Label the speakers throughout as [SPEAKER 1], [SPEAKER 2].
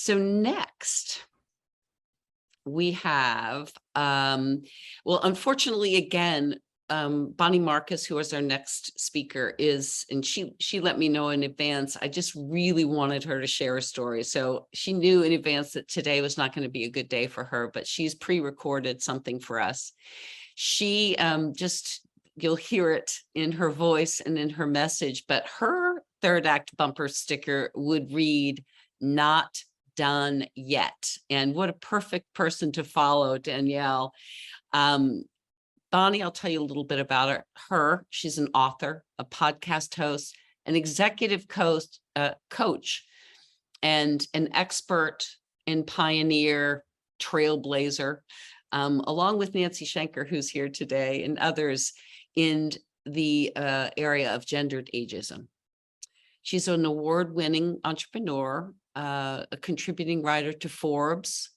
[SPEAKER 1] So next we have, well, unfortunately, again, Bonnie Marcus, who is our next speaker, and she let me know in advance. I just really wanted her to share a story. So she knew in advance that today was not going to be a good day for her, but she's pre-recorded something for us. She you'll hear it in her voice and in her message, but her third act bumper sticker would read, "Not done yet." And what a perfect person to follow, Danielle. Bonnie, I'll tell you a little bit about her. She's an author, a podcast host, an executive coach, and an expert and pioneer trailblazer, along with Nancy Schenker, who's here today, and others in the area of gendered ageism. She's an award-winning entrepreneur, a contributing writer to Forbes.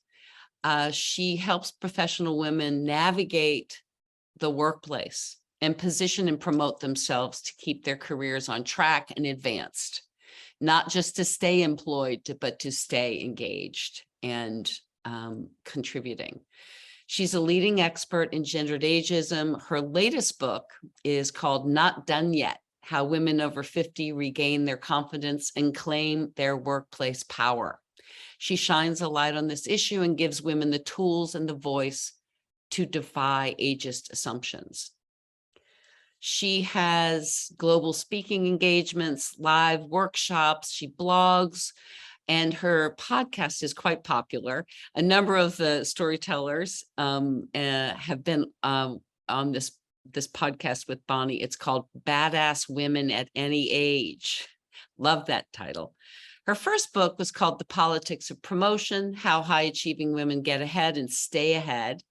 [SPEAKER 1] She helps professional women navigate the workplace and position and promote themselves to keep their careers on track and advanced, not just to stay employed, but to stay engaged and contributing. She's a leading expert in gendered ageism. Her latest book is called Not Done Yet: How Women Over 50 Regain Their Confidence and Claim Their Workplace Power. She shines a light on this issue and gives women the tools and the voice to defy ageist assumptions. She has global speaking engagements, live workshops, she blogs, and her podcast is quite popular. A number of the storytellers have been on this podcast with Bonnie. It's called Badass Women at Any Age. Love that title. Her first book was called The Politics of Promotion: How High Achieving Women Get Ahead and Stay Ahead.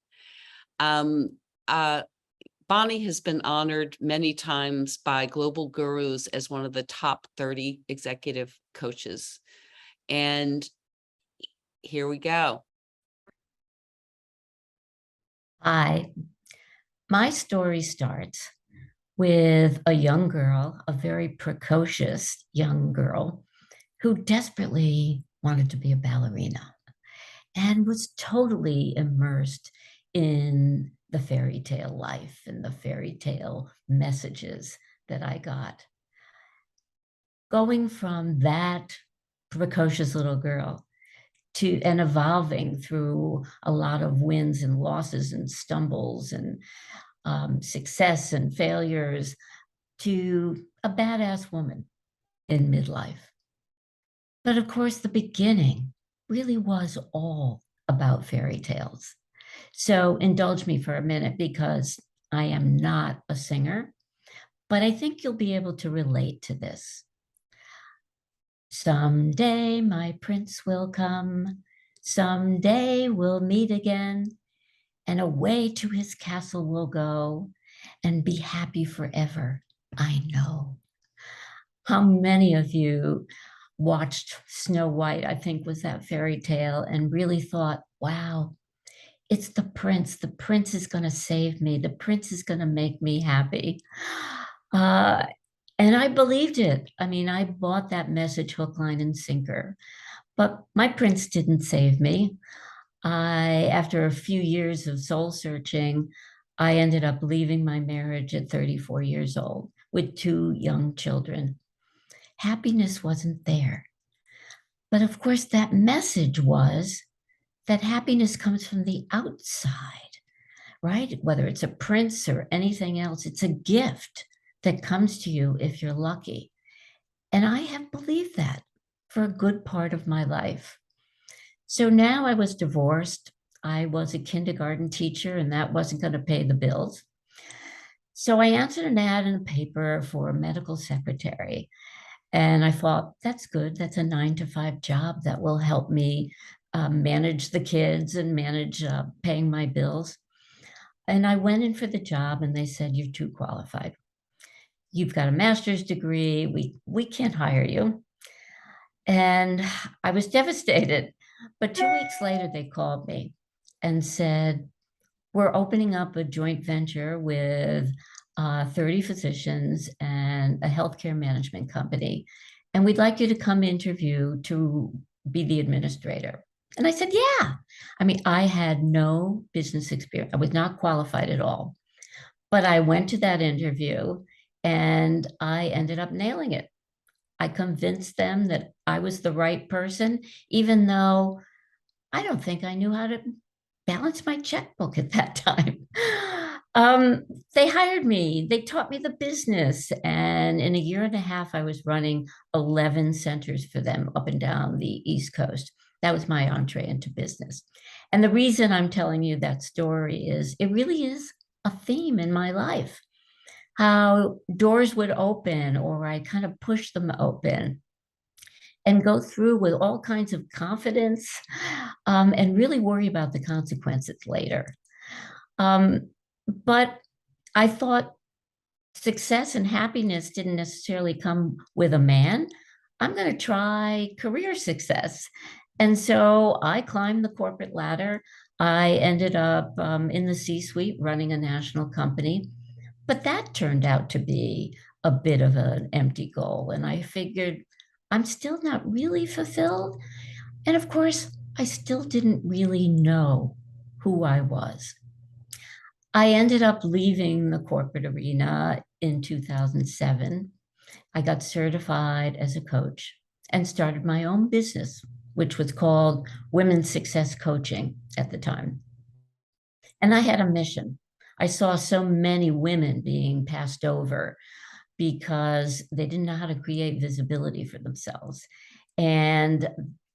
[SPEAKER 1] Bonnie has been honored many times by global gurus as one of the top 30 executive coaches. And here we go.
[SPEAKER 2] Hi, my story starts with a young girl, a very precocious young girl who desperately wanted to be a ballerina and was totally immersed in the fairy tale life and the fairy tale messages that I got. Going from that precocious little girl and evolving through a lot of wins and losses and stumbles and success and failures to a badass woman in midlife. But of course, the beginning really was all about fairy tales. So indulge me for a minute, because I am not a singer, but I think you'll be able to relate to this. Someday my prince will come, someday we'll meet again, and away to his castle we'll go and be happy forever, I know. How many of you watched Snow White, I think was that fairy tale, and really thought, wow, it's the prince. The prince is going to save me. The prince is going to make me happy. And I believed it. I mean, I bought that message hook, line, and sinker. But my prince didn't save me. After a few years of soul searching, I ended up leaving my marriage at 34 years old with 2 young children. Happiness wasn't there. But of course, that message was that happiness comes from the outside, right? Whether it's a prince or anything else, it's a gift that comes to you if you're lucky. And I have believed that for a good part of my life. So now I was divorced. I was a kindergarten teacher, and that wasn't going to pay the bills. So I answered an ad in a paper for a medical secretary. And I thought, that's good. That's a 9-to-5 job that will help me manage the kids and manage paying my bills. And I went in for the job, and they said, you're too qualified. You've got a master's degree. We can't hire you. And I was devastated. But 2 weeks later, they called me and said, we're opening up a joint venture with 30 physicians and a healthcare management company. And we'd like you to come interview to be the administrator? And I said, yeah. I mean, I had no business experience. I was not qualified at all. But I went to that interview and I ended up nailing it. I convinced them that I was the right person, even though I don't think I knew how to balance my checkbook at that time. Um, they hired me, they taught me the business, and in a year and a half, I was running 11 centers for them up and down the East Coast. That was my entree into business. And the reason I'm telling you that story is it really is a theme in my life, how doors would open or I kind of push them open and go through with all kinds of confidence, and really worry about the consequences later. Um, but I thought success and happiness didn't necessarily come with a man. I'm going to try career success. And so I climbed the corporate ladder. I ended up in the C-suite running a national company. But that turned out to be a bit of an empty goal. And I figured I'm still not really fulfilled. And of course, I still didn't really know who I was. I ended up leaving the corporate arena in 2007. I got certified as a coach and started my own business, which was called Women's Success Coaching at the time. And I had a mission. I saw so many women being passed over because they didn't know how to create visibility for themselves. And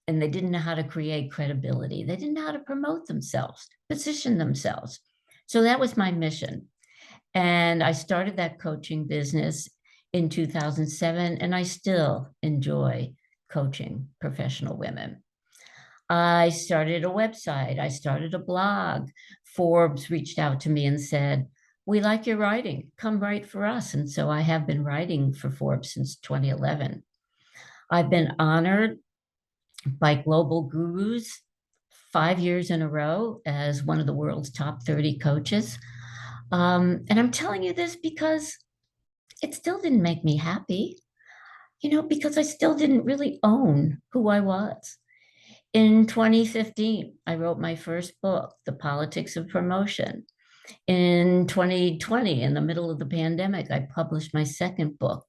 [SPEAKER 2] they didn't know how to create credibility. They didn't know how to promote themselves, position themselves. So that was my mission. And I started that coaching business in 2007, and I still enjoy coaching professional women. I started a website, I started a blog. Forbes reached out to me and said, we like your writing, come write for us. And so I have been writing for Forbes since 2011. I've been honored by global gurus 5 years in a row as one of the world's top 30 coaches. And I'm telling you this because it still didn't make me happy, because I still didn't really own who I was. In 2015, I wrote my first book, The Politics of Promotion. In 2020, in the middle of the pandemic, I published my second book,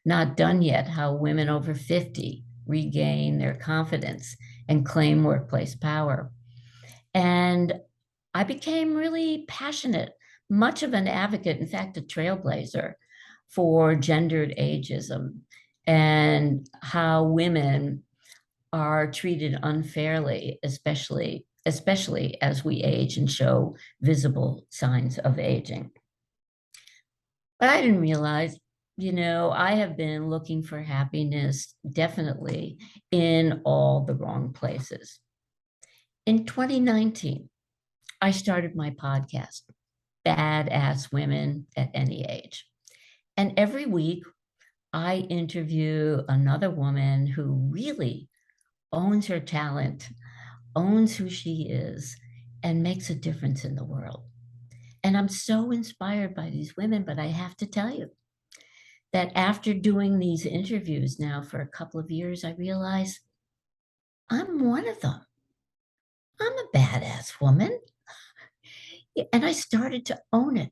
[SPEAKER 2] Not Done Yet: How Women Over 50 Regain Their Confidence and Claim Workplace Power. And I became really passionate, much of an advocate, in fact, a trailblazer for gendered ageism and how women are treated unfairly, especially as we age and show visible signs of aging. But I didn't realize, I have been looking for happiness definitely in all the wrong places. In 2019, I started my podcast, Badass Women at Any Age. And every week, I interview another woman who really owns her talent, owns who she is, and makes a difference in the world. And I'm so inspired by these women, but I have to tell you that after doing these interviews now for a couple of years, I realize I'm one of them. I'm a badass woman. And I started to own it.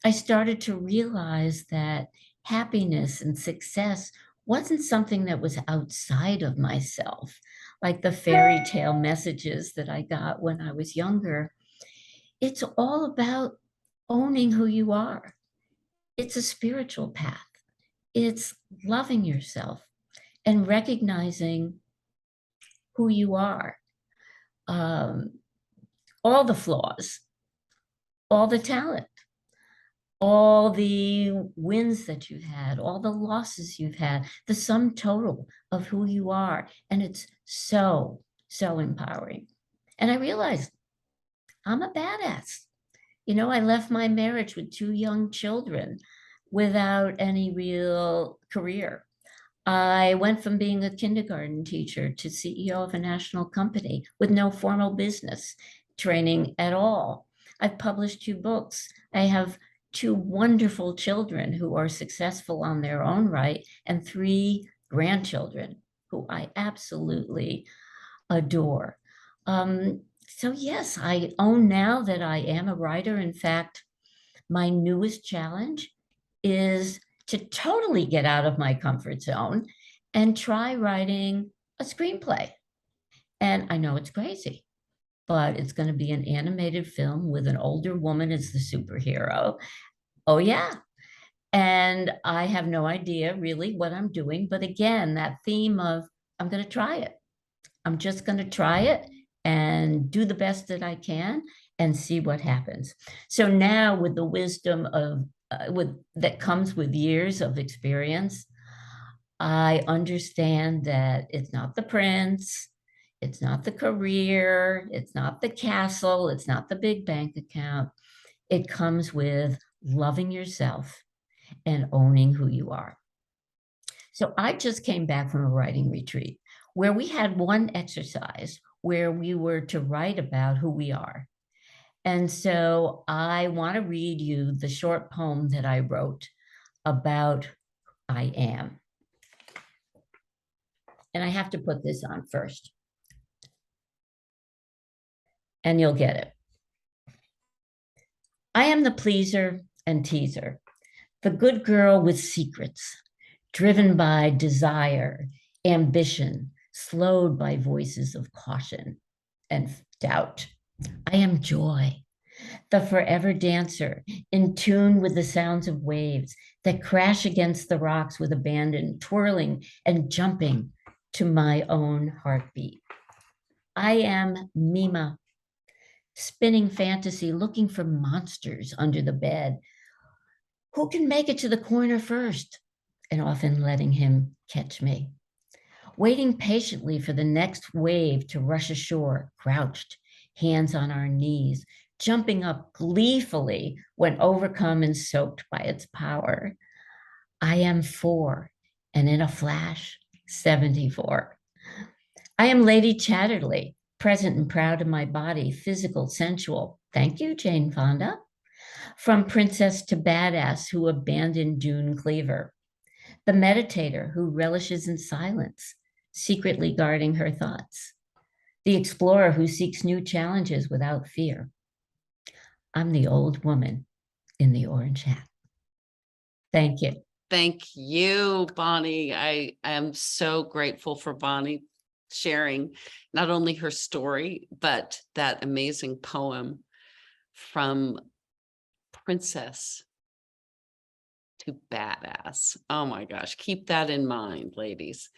[SPEAKER 2] I started to realize that happiness and success wasn't something that was outside of myself, like the fairy tale messages that I got when I was younger. It's all about owning who you are. It's a spiritual path. It's loving yourself and recognizing who you are, um, all the flaws, all the talent, all the wins that you've had, all the losses you've had, the sum total of who you are. And it's so, so empowering. And I realized I'm a badass. I left my marriage with 2 young children without any real career. I went from being a kindergarten teacher to CEO of a national company with no formal business training at all. I've published 2 books. I have 2 wonderful children who are successful on their own right, and 3 grandchildren who I absolutely adore. So yes, I own now that I am a writer. In fact, my newest challenge is to totally get out of my comfort zone and try writing a screenplay. And I know it's crazy, but it's going to be an animated film with an older woman as the superhero. Oh, yeah. And I have no idea really what I'm doing. But again, that theme of I'm going to try it. I'm just going to try it and do the best that I can and see what happens. So now, with the wisdom of with that comes with years of experience, I understand that it's not the prince, it's not the career, it's not the castle, it's not the big bank account. It comes with loving yourself and owning who you are. So I just came back from a writing retreat where we had one exercise where we were to write about who we are. And so I want to read you the short poem that I wrote about I am. And I have to put this on first, and you'll get it. I am the pleaser and teaser, the good girl with secrets, driven by desire, ambition, slowed by voices of caution and doubt. I am joy, the forever dancer, in tune with the sounds of waves that crash against the rocks with abandon, twirling and jumping to my own heartbeat. I am Mima, spinning fantasy, looking for monsters under the bed. Who can make it to the corner first? And often letting him catch me. Waiting patiently for the next wave to rush ashore, crouched, hands on our knees, jumping up gleefully when overcome and soaked by its power. I am 4, and in a flash, 74. I am Lady Chatterley, present and proud of my body, physical, sensual. Thank you, Jane Fonda. From princess to badass who abandoned June Cleaver. The meditator who relishes in silence, secretly guarding her thoughts. The explorer who seeks new challenges without fear. I'm the old woman in the orange hat. Thank you.
[SPEAKER 1] Thank you, Bonnie. I am so grateful for Bonnie sharing not only her story, but that amazing poem from princess to badass. Oh my gosh, keep that in mind, ladies.